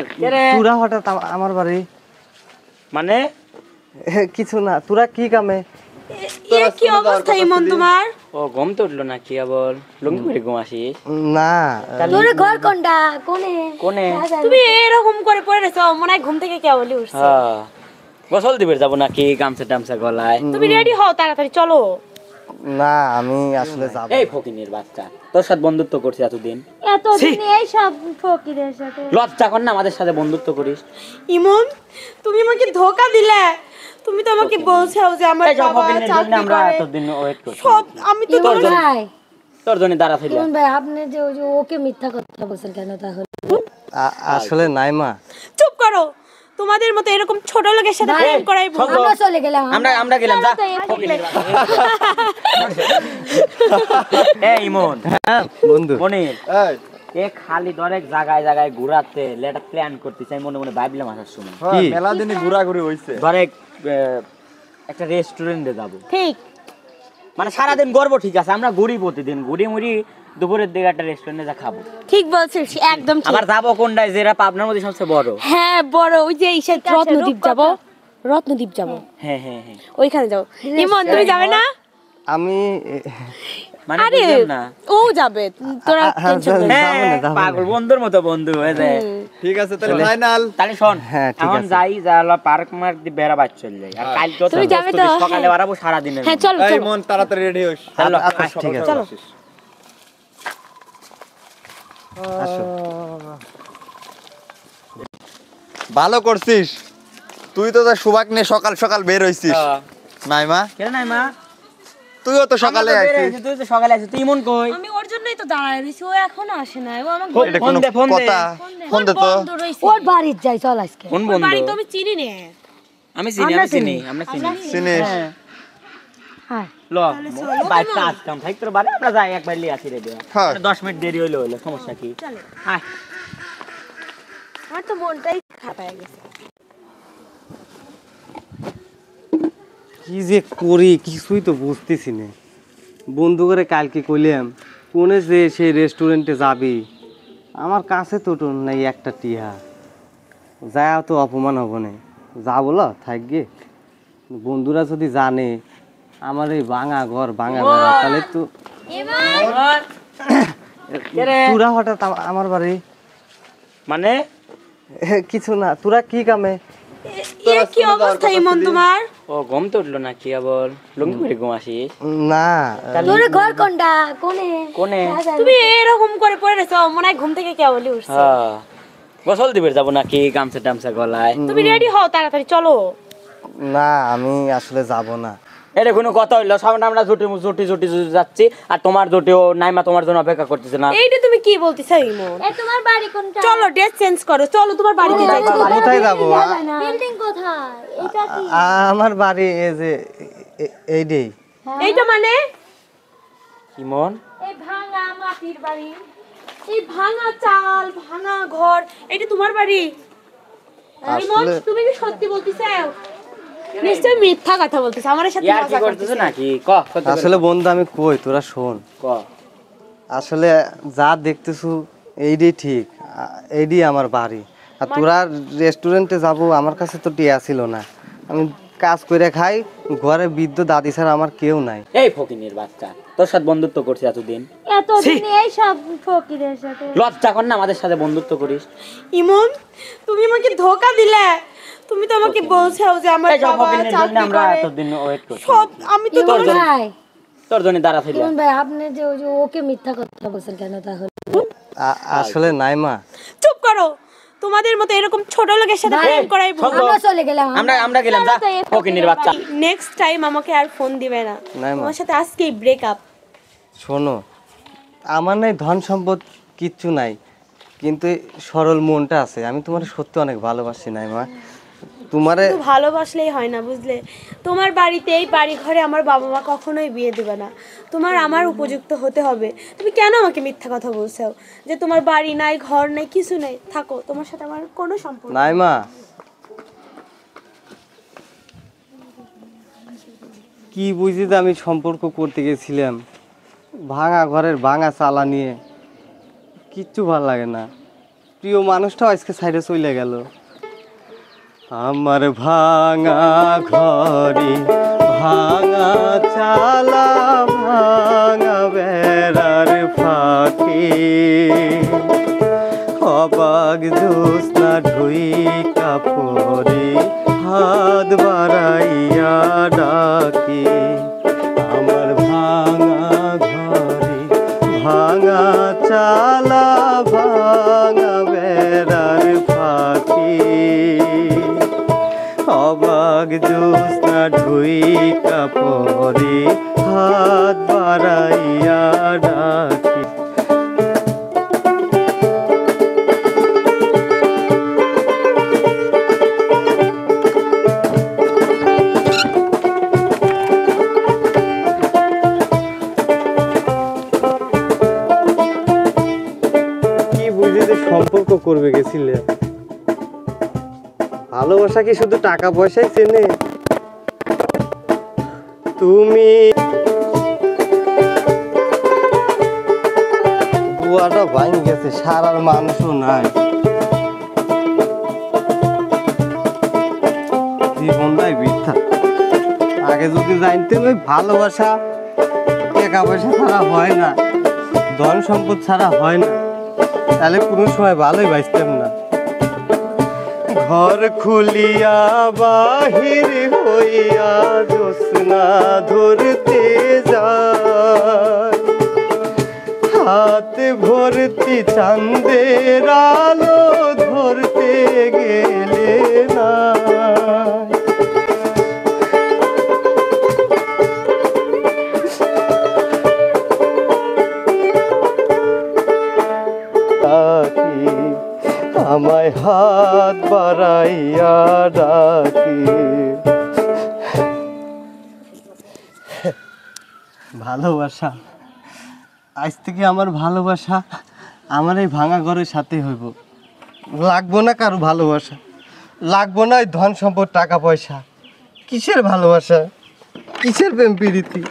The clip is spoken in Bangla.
তোরা হঠাৎ আমার বাড়ি মানে কিছু না, তোরা কি কামে? কি অবস্থা ইমন তোমার? ও ঘুম তো উঠলো নাকি আবার? লুঙ্গি পরে ঘুম আসিস? না তোর ঘর কোনটা? কোনে? তুমি এরকম করে পড়ে রয়েছো, মনে হয় ঘুম থেকে কেবলই উঠছে। হ্যাঁ, গোসল দিবে যাবো নাকি? গামছা টামছা গলায়। তুমি রেডি হও তাড়াতাড়ি, চলো। না আমি আসলে যাব। এই ফকিনের বাচ্চা, তোর সাথে বন্ধুত্ব করছি এতদিন, এতদিন এই সব ফকিরের সাথে লজ্জা কর না আমাদের সাথে বন্ধুত্ব করিস? ইমন, তুমি আমাকে ধোকা দিলে। তুমি তো আমাকে বলছাও যে আমার বাবা চাকরি আমরা করে। এতদিন ওয়েট করছি। সব আমি তো তোর জন্য ভাই, তোর জন্য দাঁড়া ছিল। ইমন ভাই, আপনি যে ওই যে ওকে মিথ্যা কথা বলছেন কেন তাহলে? আসলে নাই মা। চুপ করো। তোমাদের মতো এরকম ছোট লোকের সাথে প্রেম করাই ভুল। আমরা চলে গেলাম। আমরা গেলাম যা। এই ইমন, হ্যাঁ বন্ধু। মনির, এ খালি দরেক জায়গায় জায়গায় ঘুরাতে লেটা প্ল্যান করতে চাই, মনে মনে ভাবলাম আসার সময় কি? মেলা দিনই ঘোরাঘুরি হইছে। দরেক একটা রেস্টুরেন্টে যাব। ঠিক। মানে সারাদিন গর্ব ঠিক আছে, আমরা ঘুরি প্রতিদিন, ঘুরি মুড়ি দুপুরের দিকে একটা রেস্টুরেন্টে যা খাবো। ঠিক বলছিস, একদম ঠিক। আবার যাবো কোনটায়, যেটা পাবনার মধ্যে সবচেয়ে বড়? হ্যাঁ বড়, ওই যে ইসে রত্নদ্বীপ যাব। রত্নদ্বীপ যাব, হ্যাঁ হ্যাঁ হ্যাঁ। ওইখানে যাও। ইমন তুমি যাবে না? আমি মানে আরে বুঝলাম না। ও যাবে, তোরা টেনশন করিস না। হ্যাঁ, পাগল বন্ধুর মতো বন্ধু হয়ে যায়। ঠিক আছে তাহলে ফাইনাল। তাহলে শোন, হ্যাঁ, ঠিক এখন আছে। যাই, যা পার্ক মার্ক দিয়ে বেড়াবার চলে যাই। আর কাল তো তুমি যাবে তো? সকালে বাড়াবো সারাদিনের। হ্যাঁ চলো এই চলো। মন তাড়াতাড়ি রেডি হইস। চলো, আচ্ছা, ঠিক আছে। চলো। আসো। ভালো করছিস, তুই তো সুবাক নিয়ে সকাল সকাল বের হইছিস। নাই মা, কেন নাই মা? তুইও তো সকালে আমরা তো বের আইছিস। হয়েছি, তুই তো সকালে আছিস, তুই মন কই? আমি ওর জন্যই তো দাঁড়ায় রইছি, ও এখনো আসে না। ও আমাকে এটা ফোন কোনো দে, ফোন দে। কথা? ফোন দে তো। বন্ধ রইছে। ওর বাড়ির যাই চল আজকে। কোন ওর বন্ধু? বাড়ি তো আমি চিনি না। আমি চিনি, আমরা আমি চিনি, চিনি। আমরা চিনি। চিনিস? হ্যাঁ। হ্যাঁ, ল, বাইক কাজ কাম থাক তোর বাড়ি, আমরা যাই একবার লিয়ে আসি রে। হ্যাঁ। 10 মিনিট দেরি হইলো সমস্যা কি? চলো। আয়। আমার তো মনটাই খারাপ হয়ে গেছে। কি যে করি কিছুই তো বুঝতেছি না। বন্ধু করে কালকে কইলাম কোনে যে সেই রেস্টুরেন্টে যাবি, আমার কাছে তো নাই একটা টিহা, যায় তো অপমান হব না। যা বলো থাকবে, বন্ধুরা যদি জানে আমার এই ভাঙা ঘর তাহলে তো। তোরা হঠাৎ আমার বাড়ি? মানে কিছু না, তোরা কি কামে? কি অবস্থা ইমন তোমার? ও ঘুম তো উঠলো নাকি আবার? লুঙ্গি পরে ঘুম আসিস? না তোর ঘর কোনটা? কোনে? তুমি এরকম করে পড়ে রয়েছো, মনে হয় ঘুম থেকে কেবলই উঠছে। হ্যাঁ, গোসল দিবে যাবো নাকি? গামছা টামছা গলায়। তুমি রেডি হও তাড়াতাড়ি, চলো। না আমি আসলে যাব না। এটা কোনো কথা হইলো? সামনে আমরা জুটি যাচ্ছি, আর তোমার জুটিও নাইমা তোমার জন্য অপেক্ষা করতেছে না। এইটা তুমি কি বলতেছো ইমন? এই তোমার বাড়ি কোনটা? চলো ড্রেস চেঞ্জ করো, চলো তোমার বাড়িতে যাই। চলো। কোথায় যাবো? বিল্ডিং কোথায়? এটা কি? আমার বাড়ি এই যে এইটাই। এইটা মানে ইমন, এই ভাঙা মাটির বাড়ি, এই ভাঙা চাল, ভাঙা ঘর, এটা তোমার বাড়ি? ইমন আসলে- তুমি কি সত্যি বলতেছো? নিশ্চয় মিথ্যা কথা বলতেছো, আমার সাথে ইয়ার কি মজা করতেছ করতেছো নাকি? ক সত্যি করে আসলে বন্ধু আমি কই, তোরা শোন। ক। আসলে যা দেখতেছু এইটাই ঠিক, এইটাই আমার বাড়ি। আর তোরা রেস্টুরেন্টে যাব, আমার কাছে তো টিয়া ছিল না। আমি কাজ করে খাই, ঘরে বৃদ্ধ দাদি ছাড়া আমার কেউ নাই। এই ফকিনের বাচ্চা, তোর সাথে বন্ধুত্ব করছি এতদিন, এতদিন এই সব ফকিরের সাথে। লজ্জা কর না আমাদের সাথে বন্ধুত্ব করিস? ইমন, তুমি আমাকে ধোকা দিলে। তুমি তো আমাকে বলছাও যে আমার এই সব বাবা ফকিনের জন্য চাকরি আমরা করে। এতদিন ওয়েট করছি। সব আমি তো ইমন ভাই, তোর জন্য দাঁড়া ছিল। ইমন ভাই, আপনি যে ওই যে ওকে মিথ্যা কথা বলছেন কেন তাহলে? আসলে নাই মা। চুপ করো। তোমাদের মতো এরকম ছোট লোকের সাথে প্রেম করাই ভুল। আমরা চলে গেলাম। আমরা গেলাম যা, ফকিনের বাচ্চা। নেক্সট টাইম আমাকে আর ফোন দিবে না। নাই মা। তোমার সাথে আজকেই ব্রেকআপ। শোনো, আমার নাই ধন সম্পদ কিচ্ছু নাই, কিন্তু এই সরল মনটা আছে। আমি তোমার সত্যি অনেক ভালোবাসি নাই মা। তোমারে শুধু ভালোবাসলেই হয় না, বুঝলে? তোমার বাড়িতে এই বাড়ি ঘরে আমার বাবা মা কখনোই বিয়ে দেবে না। তোমার আমার উপযুক্ত হতে হবে। তুমি কেন আমাকে মিথ্যা কথা বলছো যে তোমার বাড়ি নাই, ঘর নাই, কিছু নেই? থাকো, তোমার সাথে আমার কোনো সম্পর্ক নাই মা। কি বুঝি যে আমি সম্পর্ক করতে গেছিলাম, ভাঙা ঘরের ভাঙা চালা নিয়ে কিচ্ছু ভালো লাগে না। প্রিয় মানুষটাও আজকে সাইডে চলে গেল। আমার ভাঙা ঘরে ভাঙা চালা ভাঙা বেড়ার ফাঁকে অবাক জ্যোৎস্না ঢুইকা পড়ে হাত বাড়াইয়া ডাকে। আমার ভাঙা ঘরে ভাঙা চালা ভাঙা বেড়ার ফাঁকে অবাক জ্যোৎস্না ঢুইকা পড়ে হাত বাড়াইয়া ডাকে। কি বুঝে যে সম্পর্ক করবে গেছিলে? ভালোবাসা কি শুধু টাকা পয়সাই চেনে? তুমি বুয়াটা ভাঙ গেছে, সারার মানুষও নাই, জীবনটাই বৃথা। আগে যদি জানতে ওই ভালোবাসা টাকা পয়সা ছাড়া হয় না, ধন সম্পদ ছাড়া হয় না, তাহলে কোনো সময় ভালোই বাঁচতাম না। ঘর খুলিয়া বাহির হইয়া জ্যোৎস্না ধরতে যায়, হাত ভর্তি চাঁদের আলো ধরতে গেলে না। আমায় হাত বাড়াইয়া ডাকি। ভালোবাসা, আজ থেকে আমার ভালোবাসা আমার এই ভাঙা ঘরের সাথে হইব। লাগবো না কারো ভালোবাসা, লাগবো না ওই ধন সম্পদ টাকা পয়সা। কিসের ভালোবাসা, কিসের প্রেম প্রীতি?